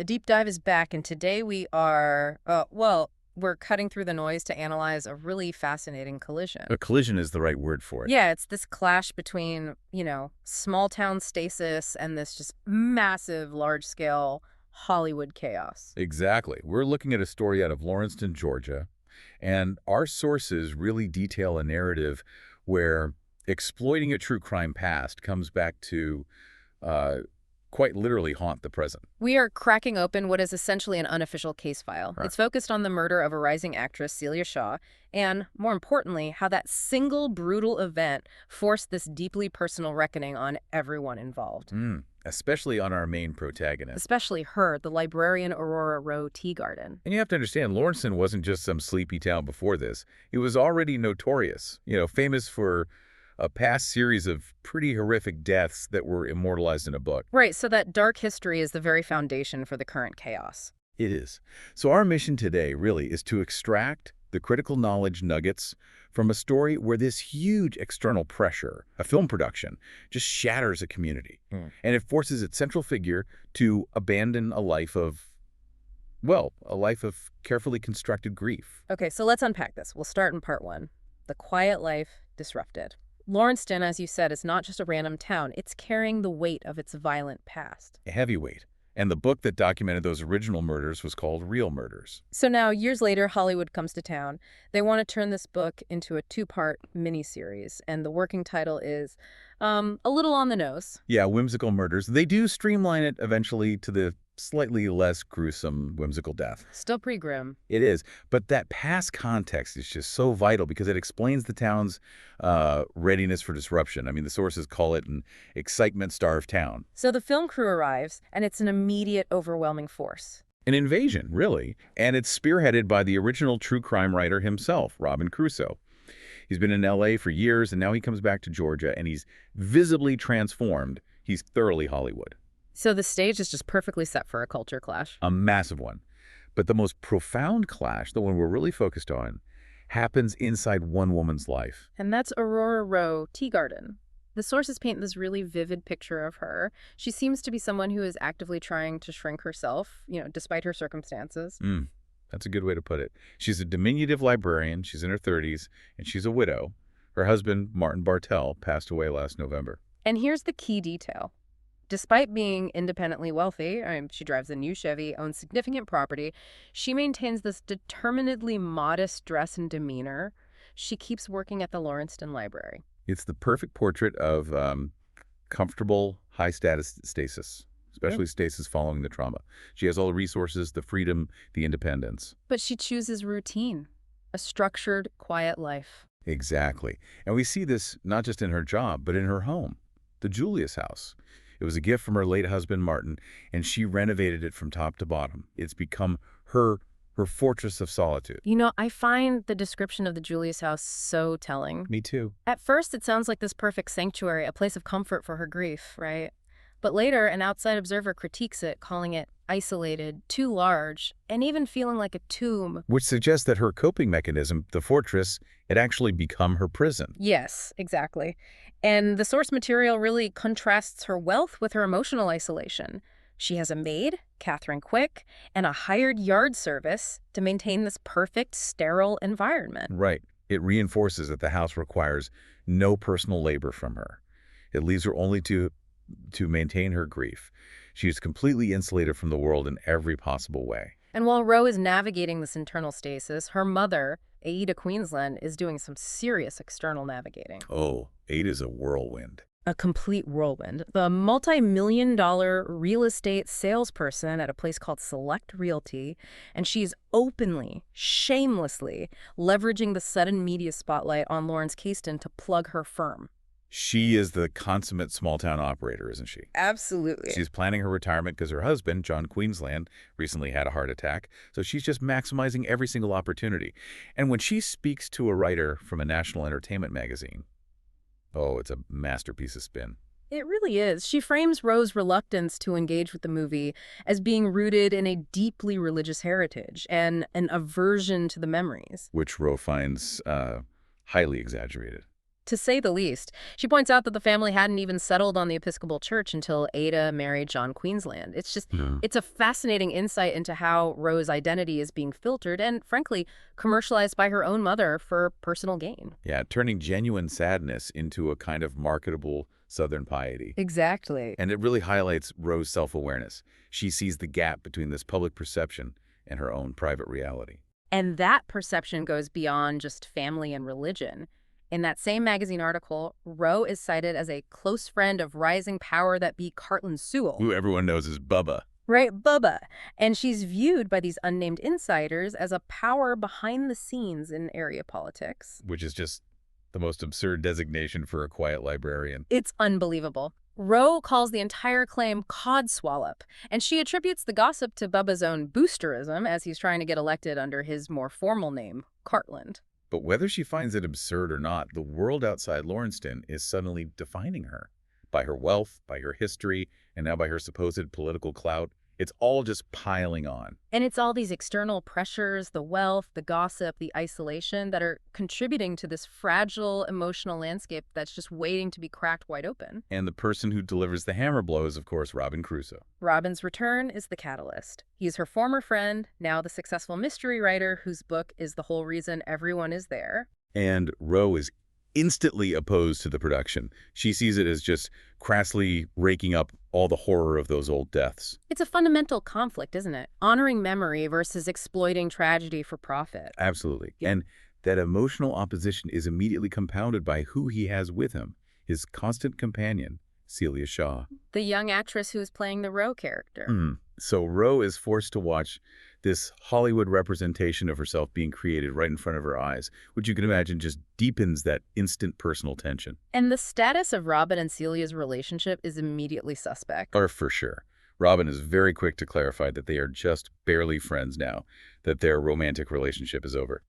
The deep dive is back, and today we are, we're cutting through the noise to analyze a really fascinating collision. A collision is the right word for it. Yeah, it's this clash between, small town stasis and this just massive, large scale Hollywood chaos. Exactly. We're looking at a story out of Lawrencetown, Georgia, and our sources really detail a narrative where exploiting a true crime past comes back to uh, quite literally haunt the present. We are cracking open what is essentially an unofficial case file. Right. It's focused on the murder of a rising actress, Celia Shaw, and, more importantly, how that single brutal event forced this deeply personal reckoning on everyone involved. Especially on our main protagonist. Especially her, the librarian Aurora Teagarden. And you have to understand, Lawrencetown wasn't just some sleepy town before this. It was already notorious, famous for a past series of pretty horrific deaths that were immortalized in a book. Right, so that dark history is the very foundation for the current chaos. It is. So our mission today really is to extract the critical knowledge nuggets from a story where this huge external pressure, a film production, just shatters a community. And it forces its central figure to abandon a life of carefully constructed grief. Okay, so let's unpack this. We'll start in part one. The quiet life disrupted. Lawrencetown, as you said, is not just a random town. It's carrying the weight of its violent past. A heavyweight. And the book that documented those original murders was called Real Murders. So now, years later, Hollywood comes to town. They want to turn this book into a two-part miniseries, and the working title is a little on the nose. Yeah, Whimsical Murders. They do streamline it eventually to the slightly less gruesome whimsical death. Still pretty grim. It is. But that past context is just so vital because it explains the town's readiness for disruption. I mean, the sources call it an excitement-starved town. So the film crew arrives, and it's an immediate, overwhelming force. An invasion, really. And it's spearheaded by the original true crime writer himself, Robin Crusoe. He's been in L.A. for years, and now he comes back to Georgia, and he's visibly transformed. He's thoroughly Hollywood. So the stage is just perfectly set for a culture clash. A massive one. But the most profound clash, the one we're really focused on, happens inside one woman's life. And that's Aurora Teagarden. The sources paint this really vivid picture of her. She seems to be someone who is actively trying to shrink herself, despite her circumstances. That's a good way to put it. She's a diminutive librarian. She's in her 30s, and she's a widow. Her husband, Martin Bartell, passed away last November. And here's the key detail. Despite being independently wealthy, she drives a new Chevy, owns significant property, she maintains this determinedly modest dress and demeanor. She keeps working at the Lawrencetown Library. It's the perfect portrait of comfortable, high-status stasis, especially stasis following the trauma. She has all the resources, the freedom, the independence. But she chooses routine, a structured, quiet life. Exactly. And we see this not just in her job, but in her home, the Julius house. It was a gift from her late husband, Martin, and she renovated it from top to bottom. It's become her fortress of solitude. I find the description of the Julius house so telling. Me too. At first, it sounds like this perfect sanctuary, a place of comfort for her grief, right? But later, an outside observer critiques it, calling it isolated, too large, and even feeling like a tomb. Which suggests that her coping mechanism, the fortress, had actually become her prison. Yes, exactly. And the source material really contrasts her wealth with her emotional isolation. She has a maid, Catherine Quick, and a hired yard service to maintain this perfect, sterile environment. Right. It reinforces that the house requires no personal labor from her. It leaves her only to maintain her grief. She is completely insulated from the world in every possible way. And while Ro is navigating this internal stasis, her mother, Ada Queensland, is doing some serious external navigating. Oh, Ada's a whirlwind. A complete whirlwind. The multi-million-dollar real estate salesperson at a place called Select Realty, and she's openly, shamelessly leveraging the sudden media spotlight on Lawrence Caston to plug her firm. She is the consummate small-town operator, isn't she? Absolutely. She's planning her retirement because her husband, John Queensland, recently had a heart attack. So she's just maximizing every single opportunity. And when she speaks to a writer from a national entertainment magazine, oh, it's a masterpiece of spin. It really is. She frames Ro's reluctance to engage with the movie as being rooted in a deeply religious heritage and an aversion to the memories. Which Ro finds highly exaggerated. to say the least. She points out that the family hadn't even settled on the Episcopal Church until Ada married John Queensland. It's a fascinating insight into how Roe's identity is being filtered and, frankly, commercialized by her own mother for personal gain. Yeah, turning genuine sadness into a kind of marketable Southern piety. Exactly. And it really highlights Roe's self-awareness. She sees the gap between this public perception and her own private reality. And that perception goes beyond just family and religion. In that same magazine article, Roe is cited as a close friend of rising power that be Cartland Sewell. Who everyone knows as Bubba. Right, Bubba. And she's viewed by these unnamed insiders as a power behind the scenes in area politics. Which is just the most absurd designation for a quiet librarian. It's unbelievable. Roe calls the entire claim codswallop, and she attributes the gossip to Bubba's own boosterism as he's trying to get elected under his more formal name, Cartland. But whether she finds it absurd or not, the world outside Lawrencetown is suddenly defining her. By her wealth, by her history, and now by her supposed political clout. It's all just piling on. And it's all these external pressures, the wealth, the gossip, the isolation that are contributing to this fragile emotional landscape that's just waiting to be cracked wide open. And the person who delivers the hammer blow is, of course, Robin Crusoe. Robin's return is the catalyst. He's her former friend, now the successful mystery writer whose book is the whole reason everyone is there. And Roe is instantly opposed to the production. She sees it as just crassly raking up all the horror of those old deaths. It's a fundamental conflict, isn't it? Honoring memory versus exploiting tragedy for profit. Absolutely. And that emotional opposition is immediately compounded by who he has with him, his constant companion, Celia Shaw. The young actress who's playing the Roe character. So Roe is forced to watch this Hollywood representation of herself being created right in front of her eyes, which you can imagine just deepens that instant personal tension. And the status of Robin and Celia's relationship is immediately suspect. Or for sure. Robin is very quick to clarify that they are just barely friends now, that their romantic relationship is over.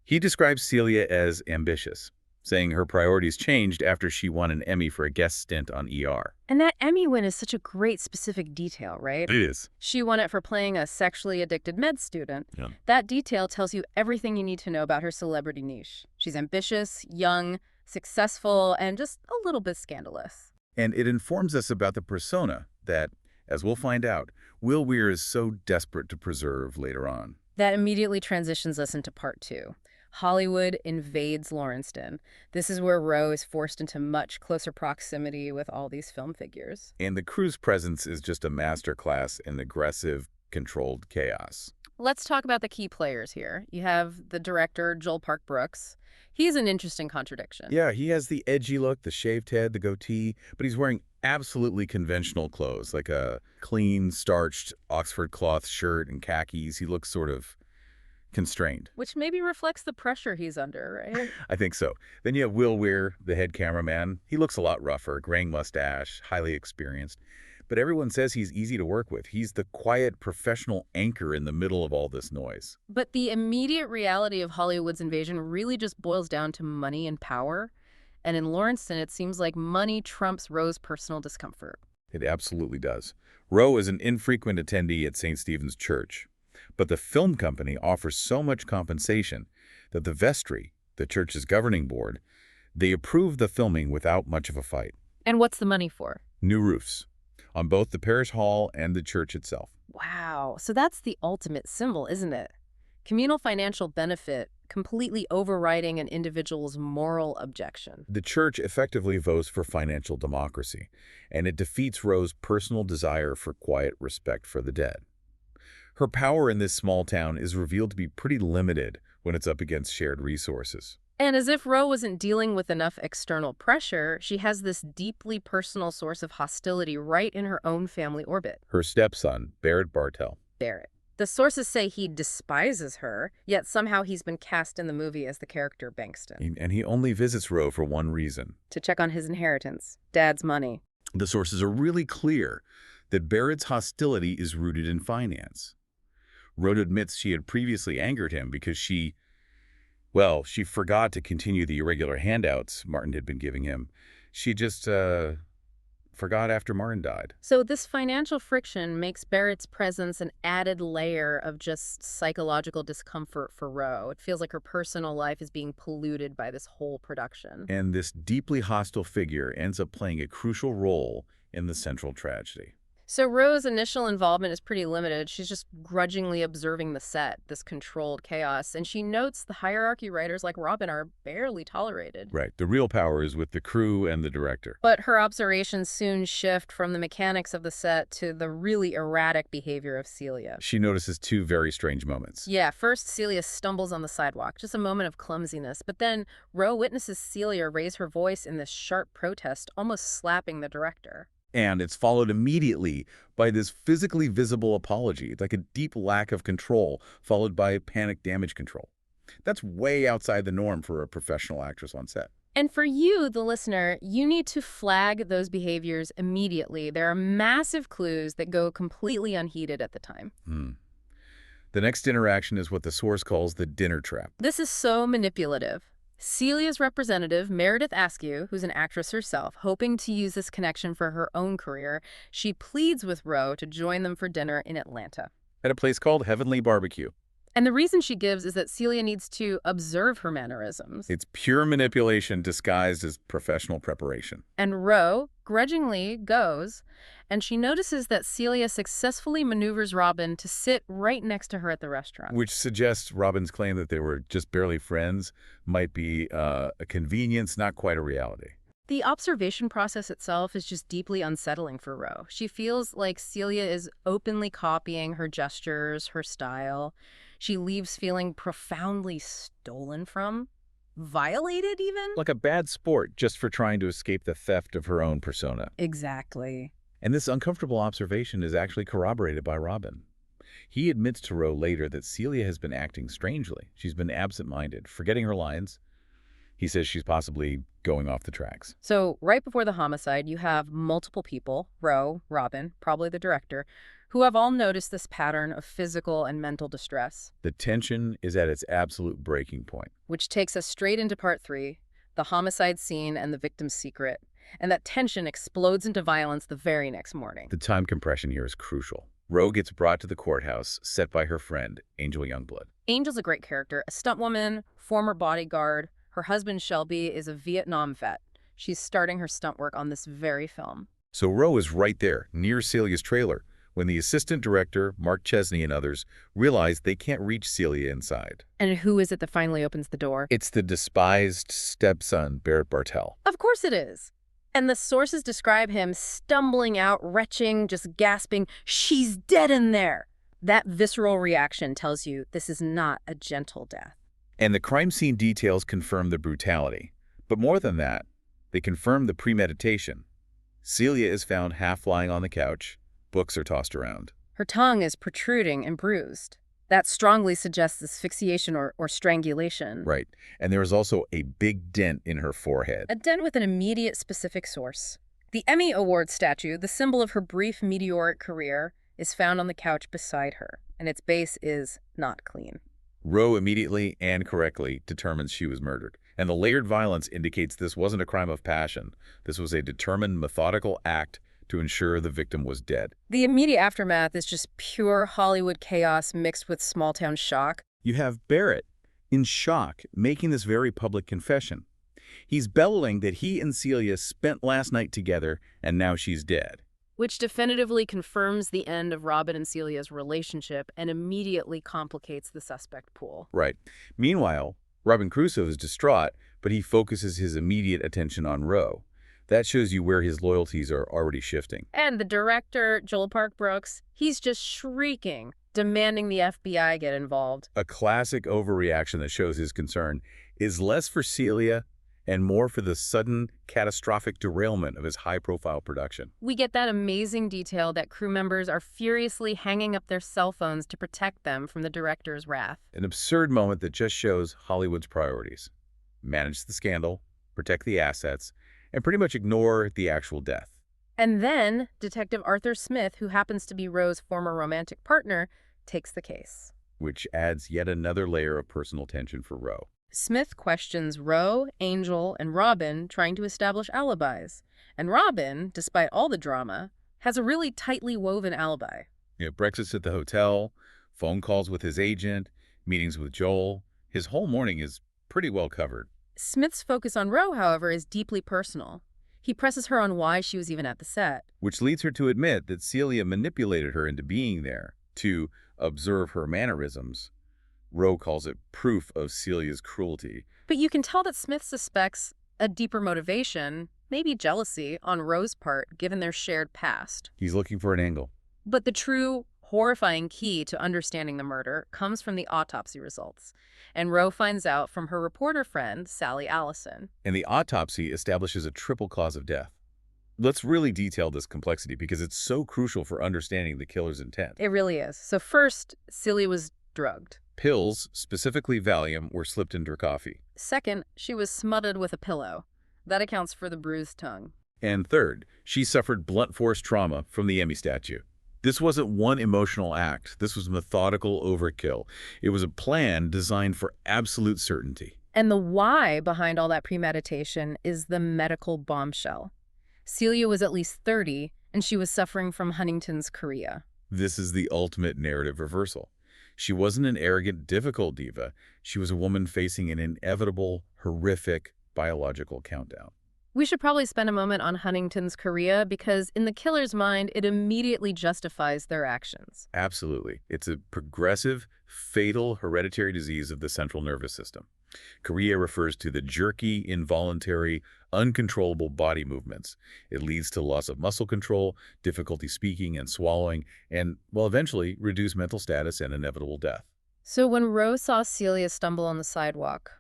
He describes Celia as ambitious, saying her priorities changed after she won an Emmy for a guest stint on ER. And that Emmy win is such a great specific detail, right? It is. She won it for playing a sexually addicted med student. Yeah. That detail tells you everything you need to know about her celebrity niche. She's ambitious, young, successful, and just a little bit scandalous. And it informs us about the persona that, as we'll find out, Will Weir is so desperate to preserve later on. That immediately transitions us into part 2. Hollywood invades Lawrencetown. This is where Roe is forced into much closer proximity with all these film figures. And the crew's presence is just a masterclass in aggressive, controlled chaos. Let's talk about the key players here. You have the director, Joel Park Brooks. He's an interesting contradiction. Yeah, he has the edgy look, the shaved head, the goatee, but he's wearing absolutely conventional clothes, like a clean, starched Oxford cloth shirt and khakis. He looks sort of constrained. Which maybe reflects the pressure he's under, right? I think so. Then you have Will Weir, the head cameraman. He looks a lot rougher, graying mustache, highly experienced. But everyone says he's easy to work with. He's the quiet, professional anchor in the middle of all this noise. But the immediate reality of Hollywood's invasion really just boils down to money and power. And in Lawrencetown, it seems like money trumps Roe's personal discomfort. It absolutely does. Roe is an infrequent attendee at St. Stephen's Church. But the film company offers so much compensation that the vestry, the church's governing board, they approve the filming without much of a fight. And what's the money for? New roofs on both the parish hall and the church itself. Wow. So that's the ultimate symbol, isn't it? Communal financial benefit completely overriding an individual's moral objection. The church effectively votes for financial democracy, and it defeats Roe's personal desire for quiet respect for the dead. Her power in this small town is revealed to be pretty limited when it's up against shared resources. And as if Roe wasn't dealing with enough external pressure, she has this deeply personal source of hostility right in her own family orbit. Her stepson, Barrett Bartell. Barrett. The sources say he despises her, yet somehow he's been cast in the movie as the character Bankston. And he only visits Roe for one reason. To check on his inheritance, Dad's money. The sources are really clear that Barrett's hostility is rooted in finance. Roe admits she had previously angered him because she forgot to continue the irregular handouts Martin had been giving him. She just Forgot after Martin died. So this financial friction makes Barrett's presence an added layer of just psychological discomfort for Roe. It feels like her personal life is being polluted by this whole production. And this deeply hostile figure ends up playing a crucial role in the central tragedy. So Roe's initial involvement is pretty limited. She's just grudgingly observing the set, this controlled chaos, and she notes the hierarchy writers like Robin are barely tolerated. Right. The real power is with the crew and the director. But her observations soon shift from the mechanics of the set to the really erratic behavior of Celia. She notices two very strange moments. Yeah, first Celia stumbles on the sidewalk, just a moment of clumsiness, but then Roe witnesses Celia raise her voice in this sharp protest, almost slapping the director. And it's followed immediately by this physically visible apology, like a deep lack of control, followed by panic damage control. That's way outside the norm for a professional actress on set. And for you, the listener, you need to flag those behaviors immediately. There are massive clues that go completely unheeded at the time. The next interaction is what the source calls the dinner trap. This is so manipulative. Celia's representative, Meredith Askew, who's an actress herself, hoping to use this connection for her own career, she pleads with Roe to join them for dinner in Atlanta. At a place called Heavenly Barbecue. And the reason she gives is that Celia needs to observe her mannerisms. It's pure manipulation disguised as professional preparation. And Roe grudgingly goes, and she notices that Celia successfully maneuvers Robin to sit right next to her at the restaurant. Which suggests Robin's claim that they were just barely friends might be a convenience, not quite a reality. The observation process itself is just deeply unsettling for Roe. She feels like Celia is openly copying her gestures, her style. She leaves feeling profoundly stolen from, violated even. Like a bad sport just for trying to escape the theft of her own persona. Exactly. And this uncomfortable observation is actually corroborated by Robin. He admits to Roe later that Celia has been acting strangely. She's been absent-minded, forgetting her lines. He says she's possibly going off the tracks. So right before the homicide, you have multiple people, Roe, Robin, probably the director, who have all noticed this pattern of physical and mental distress. The tension is at its absolute breaking point. Which takes us straight into part 3, the homicide scene and the victim's secret. And that tension explodes into violence the very next morning. The time compression here is crucial. Roe gets brought to the courthouse, set by her friend, Angel Youngblood. Angel's a great character, a stuntwoman, former bodyguard. Her husband, Shelby, is a Vietnam vet. She's starting her stunt work on this very film. So Roe is right there, near Celia's trailer, when the assistant director, Mark Chesney, and others realize they can't reach Celia inside. And who is it that finally opens the door? It's the despised stepson, Barrett Bartell. Of course it is. And the sources describe him stumbling out, retching, just gasping, "She's dead in there!" That visceral reaction tells you this is not a gentle death. And the crime scene details confirm the brutality. But more than that, they confirm the premeditation. Celia is found half lying on the couch. Books are tossed around. Her tongue is protruding and bruised. That strongly suggests asphyxiation or strangulation. Right. And there is also a big dent in her forehead. A dent with an immediate specific source. The Emmy Award statue, the symbol of her brief meteoric career, is found on the couch beside her, and its base is not clean. Roe immediately and correctly determines she was murdered. And the layered violence indicates this wasn't a crime of passion. This was a determined, methodical act to ensure the victim was dead. The immediate aftermath is just pure Hollywood chaos mixed with small-town shock. You have Barrett, in shock, making this very public confession. He's bellowing that he and Celia spent last night together, and now she's dead. Which definitively confirms the end of Robin and Celia's relationship and immediately complicates the suspect pool. Right. Meanwhile, Robin Crusoe is distraught, but he focuses his immediate attention on Roe. That shows you where his loyalties are already shifting. And the director, Joel Park Brooks, he's just shrieking, demanding the FBI get involved. A classic overreaction that shows his concern is less for Celia and more for the sudden, catastrophic derailment of his high-profile production. We get that amazing detail that crew members are furiously hanging up their cell phones to protect them from the director's wrath. An absurd moment that just shows Hollywood's priorities. Manage the scandal, protect the assets, and pretty much ignore the actual death. And then Detective Arthur Smith, who happens to be Roe's former romantic partner, takes the case. Which adds yet another layer of personal tension for Roe. Smith questions Roe, Angel, and Robin, trying to establish alibis. And Robin, despite all the drama, has a really tightly woven alibi. Breakfast at the hotel, phone calls with his agent, meetings with Joel. His whole morning is pretty well covered. Smith's focus on Roe, however, is deeply personal. He presses her on why she was even at the set. Which leads her to admit that Celia manipulated her into being there, to observe her mannerisms. Roe calls it proof of Celia's cruelty. But you can tell that Smith suspects a deeper motivation, maybe jealousy, on Roe's part, given their shared past. He's looking for an angle. But the true, horrifying key to understanding the murder comes from the autopsy results. And Roe finds out from her reporter friend, Sally Allison. And the autopsy establishes a triple cause of death. Let's really detail this complexity because it's so crucial for understanding the killer's intent. It really is. So first, Celia was drugged. Pills, specifically Valium, were slipped into her coffee. Second, she was smothered with a pillow. That accounts for the bruised tongue. And third, she suffered blunt force trauma from the Emmy statue. This wasn't one emotional act. This was methodical overkill. It was a plan designed for absolute certainty. And the why behind all that premeditation is the medical bombshell. Celia was at least 30, and she was suffering from Huntington's chorea. This is the ultimate narrative reversal. She wasn't an arrogant, difficult diva. She was a woman facing an inevitable, horrific biological countdown. We should probably spend a moment on Huntington's chorea because in the killer's mind, it immediately justifies their actions. Absolutely. It's a progressive, fatal hereditary disease of the central nervous system. Chorea refers to the jerky, involuntary, uncontrollable body movements. It leads to loss of muscle control, difficulty speaking and swallowing, and, well, eventually reduced mental status and inevitable death. So when Rose saw Celia stumble on the sidewalk,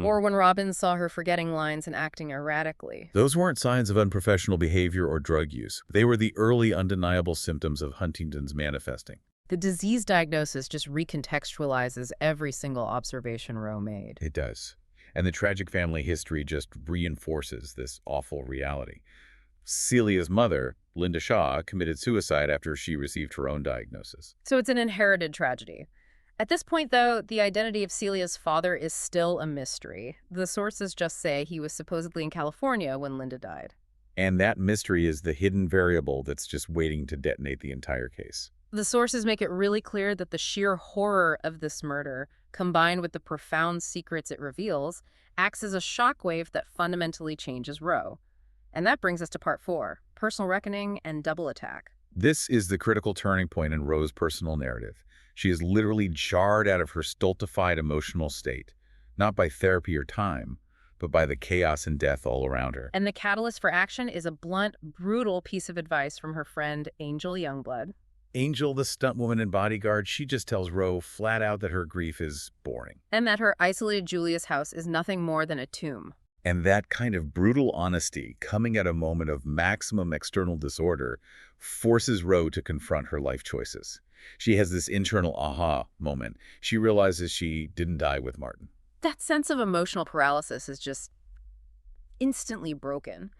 or when Robin saw her forgetting lines and acting erratically, those weren't signs of unprofessional behavior or drug use. They were the early undeniable symptoms of Huntington's manifesting. the disease diagnosis just recontextualizes every single observation Roe made. It does. And the tragic family history just reinforces this awful reality. Celia's mother, Linda Shaw, committed suicide after she received her own diagnosis. So it's an inherited tragedy. At this point, though, the identity of Celia's father is still a mystery. The sources just say he was supposedly in California when Linda died. And that mystery is the hidden variable that's just waiting to detonate the entire case. The sources make it really clear that the sheer horror of this murder, combined with the profound secrets it reveals, acts as a shockwave that fundamentally changes Roe. And that brings us to part 4, personal reckoning and double attack. This is the critical turning point in Roe's personal narrative. She is literally jarred out of her stultified emotional state, not by therapy or time, but by the chaos and death all around her. And the catalyst for action is a blunt, brutal piece of advice from her friend Angel Youngblood. Angel, the stunt woman and bodyguard, she just tells Roe flat out that her grief is boring. And that her isolated Julius house is nothing more than a tomb. And that kind of brutal honesty, coming at a moment of maximum external disorder, forces Roe to confront her life choices. She has this internal aha moment. She realizes she didn't die with Martin. That sense of emotional paralysis is just instantly broken.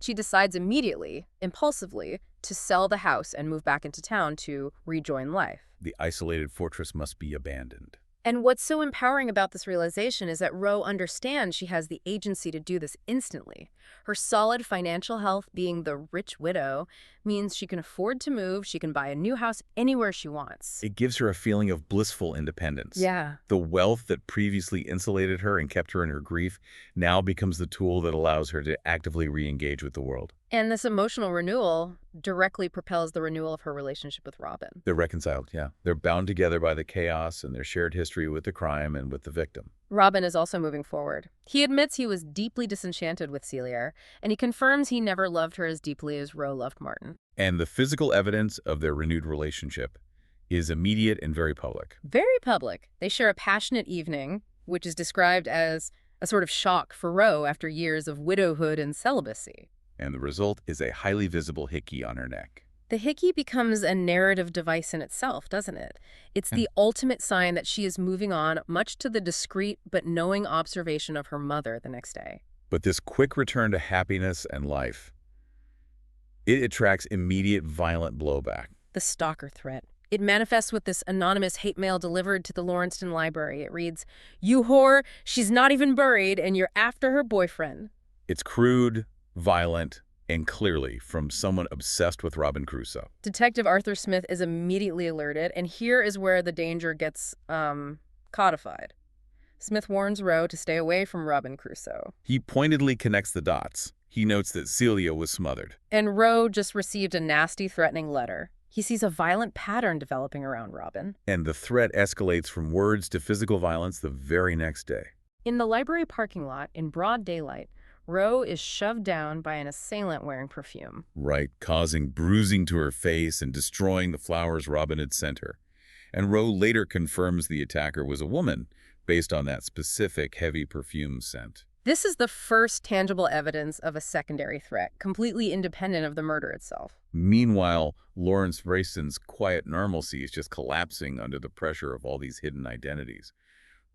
She decides immediately, impulsively, to sell the house and move back into town to rejoin life. The isolated fortress must be abandoned. And what's so empowering about this realization is that Roe understands she has the agency to do this instantly. Her solid financial health, being the rich widow, means she can afford to move, she can buy a new house anywhere she wants. It gives her a feeling of blissful independence. Yeah. The wealth that previously insulated her and kept her in her grief now becomes the tool that allows her to actively re-engage with the world. And this emotional renewal directly propels the renewal of her relationship with Robin. They're reconciled, yeah. They're bound together by the chaos and their shared history with the crime and with the victim. Robin is also moving forward. He admits he was deeply disenchanted with Celia, and he confirms he never loved her as deeply as Roe loved Martin. And the physical evidence of their renewed relationship is immediate and very public. Very public. They share a passionate evening, which is described as a sort of shock for Roe after years of widowhood and celibacy. And the result is a highly visible hickey on her neck. The hickey becomes a narrative device in itself, doesn't it? It's the ultimate sign that she is moving on, much to the discreet but knowing observation of her mother the next day. But this quick return to happiness and life, it attracts immediate violent blowback. The stalker threat. It manifests with this anonymous hate mail delivered to the Lawrencetown Library. It reads, "You whore, she's not even buried, and you're after her boyfriend." It's crude, violent, and clearly from someone obsessed with Robin Crusoe. Detective Arthur Smith is immediately alerted, and here is where the danger gets, codified. Smith warns Roe to stay away from Robin Crusoe. He pointedly connects the dots. He notes that Celia was smothered. And Roe just received a nasty, threatening letter. He sees a violent pattern developing around Robin. And the threat escalates from words to physical violence the very next day. In the library parking lot, in broad daylight, Roe is shoved down by an assailant wearing perfume. Right, causing bruising to her face and destroying the flowers Robin had sent her. And Roe later confirms the attacker was a woman, based on that specific heavy perfume scent. This is the first tangible evidence of a secondary threat, completely independent of the murder itself. Meanwhile, Lawrence Rayston's quiet normalcy is just collapsing under the pressure of all these hidden identities.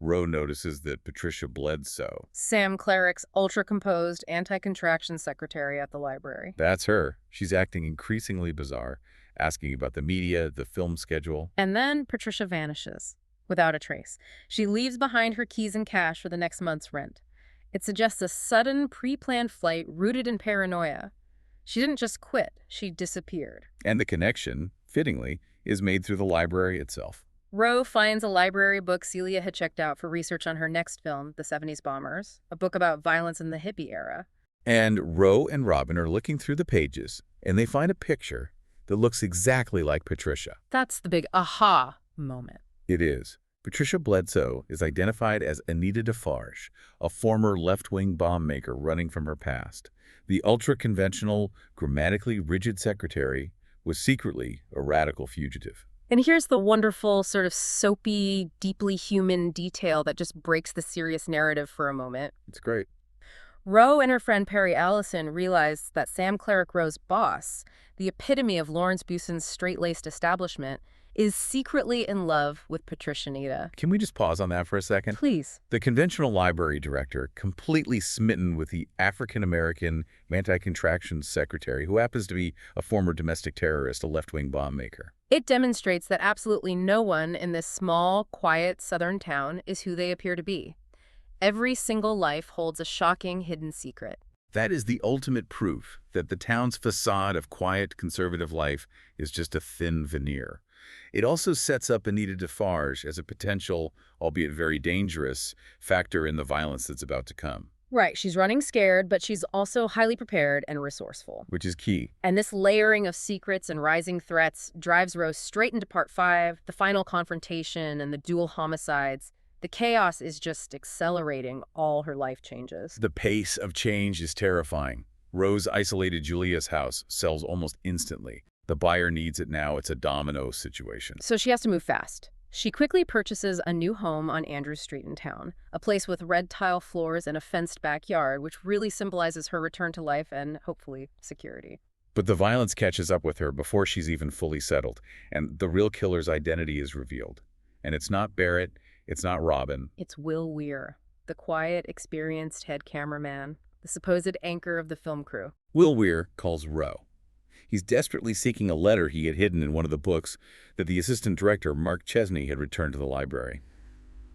Roe notices that Patricia Bledsoe, Sam Clerick's ultra-composed anti-contraction secretary at the library. that's her. She's acting increasingly bizarre, asking about the media, the film schedule. And then Patricia vanishes, without a trace. She leaves behind her keys and cash for the next month's rent. It suggests a sudden, pre-planned flight rooted in paranoia. She didn't just quit, she disappeared. And the connection, fittingly, is made through the library itself. Roe finds a library book Celia had checked out for research on her next film, The 70s Bombers, a book about violence in the hippie era. And Roe and Robin are looking through the pages, and they find a picture that looks exactly like Patricia. That's the big aha moment. It is. Patricia Bledsoe is identified as Anita Defarge, a former left-wing bomb maker running from her past. The ultra-conventional, grammatically rigid secretary was secretly a radical fugitive. And here's the wonderful, sort of soapy, deeply human detail that just breaks the serious narrative for a moment. It's great. Roe and her friend Perry Allison realize that Sam Clerick Roe's boss, the epitome of Lawrence Buson's straight-laced establishment, is secretly in love with Patricia Nita. Can we just pause on that for a second? Please. The conventional library director, completely smitten with the African-American anti-contraction secretary, who happens to be a former domestic terrorist, a left-wing bomb maker. It demonstrates that absolutely no one in this small, quiet southern town is who they appear to be. Every single life holds a shocking hidden secret. That is the ultimate proof that the town's facade of quiet, conservative life is just a thin veneer. It also sets up Anita Defarge as a potential, albeit very dangerous, factor in the violence that's about to come. Right, she's running scared, but she's also highly prepared and resourceful. Which is key. And this layering of secrets and rising threats drives Rose straight into part 5, the final confrontation and the dual homicides. The chaos is just accelerating all her life changes. The pace of change is terrifying. Rose isolated Julia's house sells almost instantly. The buyer needs it now. It's a domino situation. So she has to move fast. She quickly purchases a new home on Andrews Street in town, a place with red tile floors and a fenced backyard, which really symbolizes her return to life and, hopefully, security. But the violence catches up with her before she's even fully settled, and the real killer's identity is revealed. And it's not Barrett, it's not Robin. It's Will Weir, the quiet, experienced head cameraman, the supposed anchor of the film crew. Will Weir calls Roe. He's desperately seeking a letter he had hidden in one of the books that the assistant director, Mark Chesney, had returned to the library.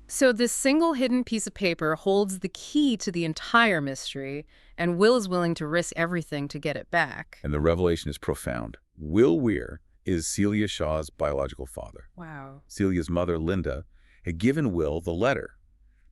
So this single hidden piece of paper holds the key to the entire mystery, and Will is willing to risk everything to get it back. And the revelation is profound. Will Weir is Celia Shaw's biological father. Wow. Celia's mother, Linda, had given Will the letter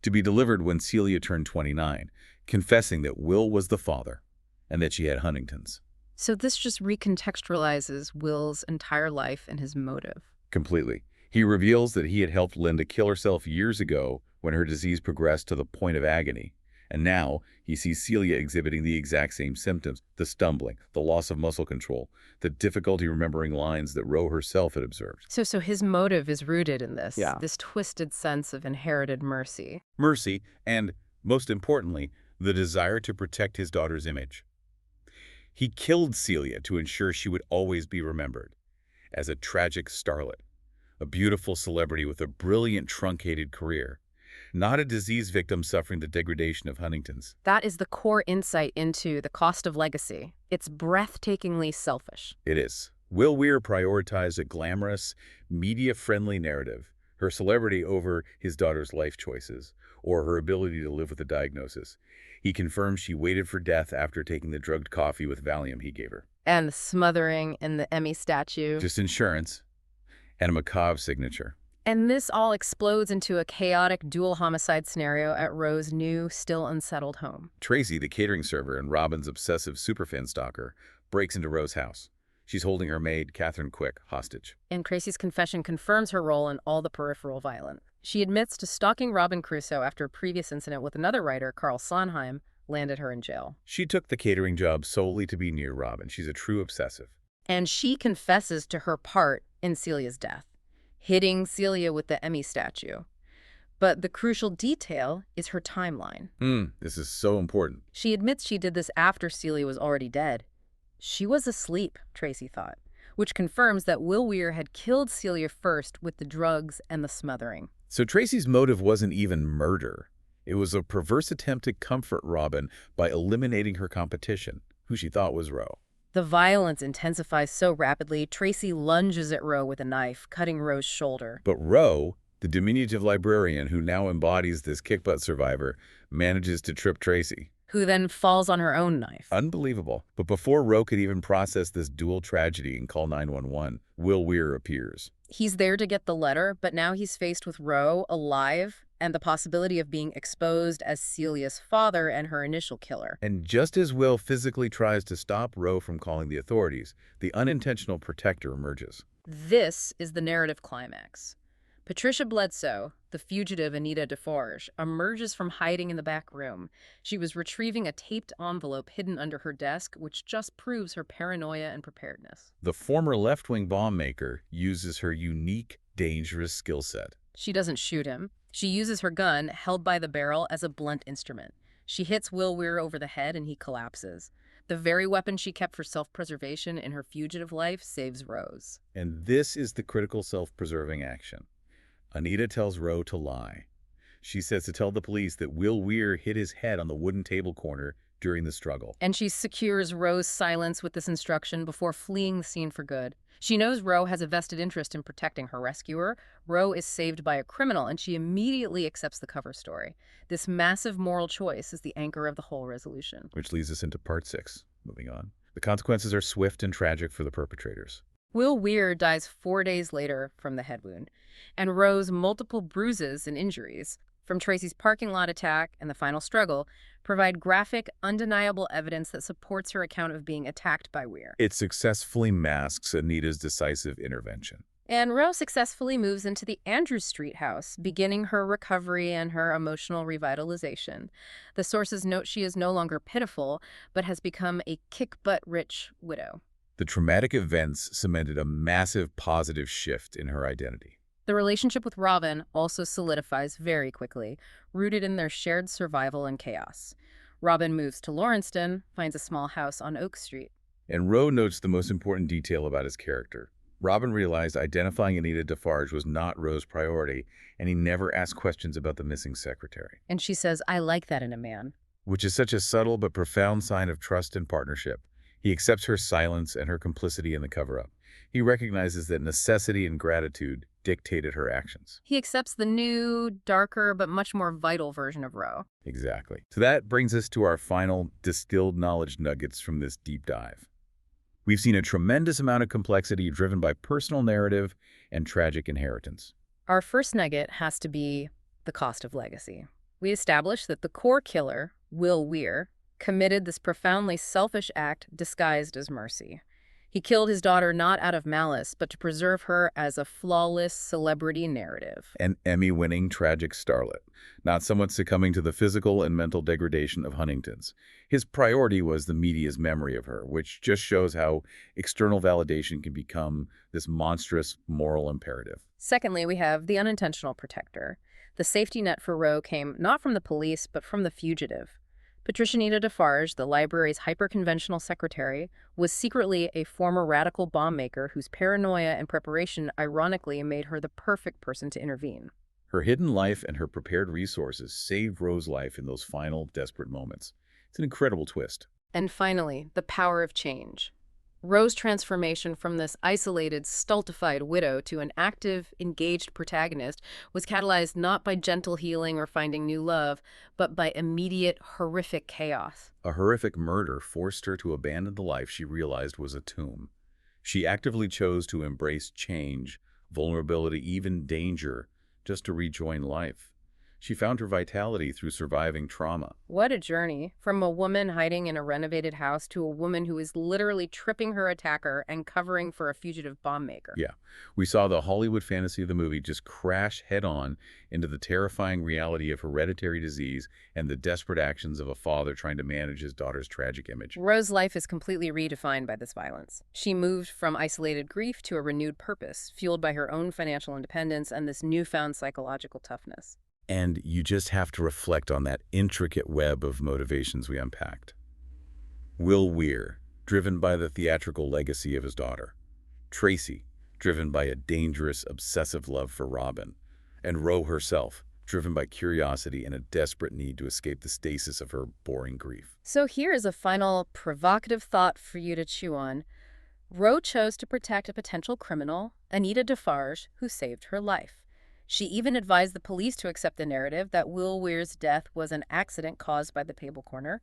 to be delivered when Celia turned 29, confessing that Will was the father and that she had Huntington's. So this just recontextualizes Will's entire life and his motive. Completely. He reveals that he had helped Linda kill herself years ago when her disease progressed to the point of agony. And now he sees Celia exhibiting the exact same symptoms: the stumbling, the loss of muscle control, the difficulty remembering lines that Roe herself had observed. So his motive is rooted in this, Yeah. this twisted sense of inherited mercy. Mercy, and, most importantly, the desire to protect his daughter's image. He killed Celia to ensure she would always be remembered as a tragic starlet, a beautiful celebrity with a brilliant truncated career, not a disease victim suffering the degradation of Huntington's. That is the core insight into the cost of legacy. It's breathtakingly selfish. It is. Will Weir prioritized a glamorous, media-friendly narrative, her celebrity over his daughter's life choices, or her ability to live with the diagnosis. He confirmed she waited for death after taking the drugged coffee with Valium he gave her. And the smothering in the Emmy statue. Just insurance and a macabre signature. And this all explodes into a chaotic dual homicide scenario at Roe's new, still unsettled home. Tracy, the catering server and Robin's obsessive superfan stalker, breaks into Roe's house. She's holding her maid, Catherine Quick, hostage. And Tracy's confession confirms her role in all the peripheral violence. She admits to stalking Robin Crusoe after a previous incident with another writer, Carl Sondheim, landed her in jail. She took the catering job solely to be near Robin. She's a true obsessive. And she confesses to her part in Celia's death, hitting Celia with the Emmy statue. But the crucial detail is her timeline. This is so important. She admits she did this after Celia was already dead. She was asleep, Tracy thought, which confirms that Will Weir had killed Celia first with the drugs and the smothering. So Tracy's motive wasn't even murder. It was a perverse attempt to comfort Robin by eliminating her competition, who she thought was Roe. The violence intensifies so rapidly, Tracy lunges at Roe with a knife, cutting Roe's shoulder. But Roe, the diminutive librarian who now embodies this kick-butt survivor, manages to trip Tracy. Who then falls on her own knife. Unbelievable. But before Roe could even process this dual tragedy and call 911, Will Weir appears. He's there to get the letter, but now he's faced with Roe, alive, and the possibility of being exposed as Celia's father and her initial killer. And just as Will physically tries to stop Roe from calling the authorities, the unintentional protector emerges. This is the narrative climax. Patricia Bledsoe, the fugitive Anita Defarge, emerges from hiding in the back room. She was retrieving a taped envelope hidden under her desk, which just proves her paranoia and preparedness. The former left-wing bomb maker uses her unique, dangerous skill set. She doesn't shoot him. She uses her gun, held by the barrel, as a blunt instrument. She hits Will Weir over the head and he collapses. The very weapon she kept for self-preservation in her fugitive life saves Rose. And this is the critical self-preserving action. Anita tells Roe to lie. She says to tell the police that Will Weir hit his head on the wooden table corner during the struggle. And she secures Roe's silence with this instruction before fleeing the scene for good. She knows Roe has a vested interest in protecting her rescuer. Roe is saved by a criminal, and she immediately accepts the cover story. This massive moral choice is the anchor of the whole resolution. Which leads us into part 6. Moving on. The consequences are swift and tragic for the perpetrators. Will Weir dies 4 days later from the head wound, and Roe's multiple bruises and injuries from Tracy's parking lot attack and the final struggle provide graphic, undeniable evidence that supports her account of being attacked by Weir. It successfully masks Anita's decisive intervention. And Roe successfully moves into the Andrews Street house, beginning her recovery and her emotional revitalization. The sources note she is no longer pitiful, but has become a kick-butt-rich widow. The traumatic events cemented a massive positive shift in her identity. The relationship with Robin also solidifies very quickly, rooted in their shared survival and chaos. Robin moves to Lawrencetown, finds a small house on Oak Street. And Roe notes the most important detail about his character. Robin realized identifying Anita Defarge was not Roe's priority, and he never asked questions about the missing secretary. And she says, "I like that in a man." Which is such a subtle but profound sign of trust and partnership. He accepts her silence and her complicity in the cover-up. He recognizes that necessity and gratitude dictated her actions. He accepts the new, darker, but much more vital version of Roe. Exactly. So that brings us to our final distilled knowledge nuggets from this deep dive. We've seen a tremendous amount of complexity driven by personal narrative and tragic inheritance. Our first nugget has to be the cost of legacy. We established that the core killer, Will Weir, committed this profoundly selfish act disguised as mercy. He killed his daughter not out of malice, but to preserve her as a flawless celebrity narrative. An Emmy-winning tragic starlet, not someone succumbing to the physical and mental degradation of Huntington's. His priority was the media's memory of her, which just shows how external validation can become this monstrous moral imperative. Secondly, we have the unintentional protector. The safety net for Roe came not from the police, but from the fugitive. Patricia Anita Defarge, the library's hyper-conventional secretary, was secretly a former radical bomb maker whose paranoia and preparation ironically made her the perfect person to intervene. Her hidden life and her prepared resources saved Roe's life in those final, desperate moments. It's an incredible twist. And finally, the power of change. Rose's transformation from this isolated, stultified widow to an active, engaged protagonist was catalyzed not by gentle healing or finding new love, but by immediate, horrific chaos. A horrific murder forced her to abandon the life she realized was a tomb. She actively chose to embrace change, vulnerability, even danger, just to rejoin life. She found her vitality through surviving trauma. What a journey. From a woman hiding in a renovated house to a woman who is literally tripping her attacker and covering for a fugitive bomb maker. Yeah, we saw the Hollywood fantasy of the movie just crash head-on into the terrifying reality of hereditary disease and the desperate actions of a father trying to manage his daughter's tragic image. Rose's life is completely redefined by this violence. She moved from isolated grief to a renewed purpose, fueled by her own financial independence and this newfound psychological toughness. And you just have to reflect on that intricate web of motivations we unpacked. Will Weir, driven by the theatrical legacy of his daughter. Tracy, driven by a dangerous, obsessive love for Robin. And Ro herself, driven by curiosity and a desperate need to escape the stasis of her boring grief. So here is a final provocative thought for you to chew on. Ro chose to protect a potential criminal, Anita Defarge, who saved her life. She even advised the police to accept the narrative that Will Weir's death was an accident caused by the table corner.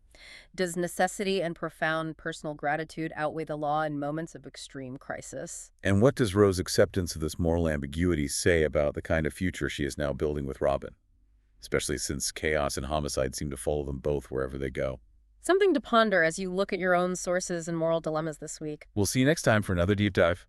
Does necessity and profound personal gratitude outweigh the law in moments of extreme crisis? And what does Ro's acceptance of this moral ambiguity say about the kind of future she is now building with Robin? Especially since chaos and homicide seem to follow them both wherever they go. Something to ponder as you look at your own sources and moral dilemmas this week. We'll see you next time for another deep dive.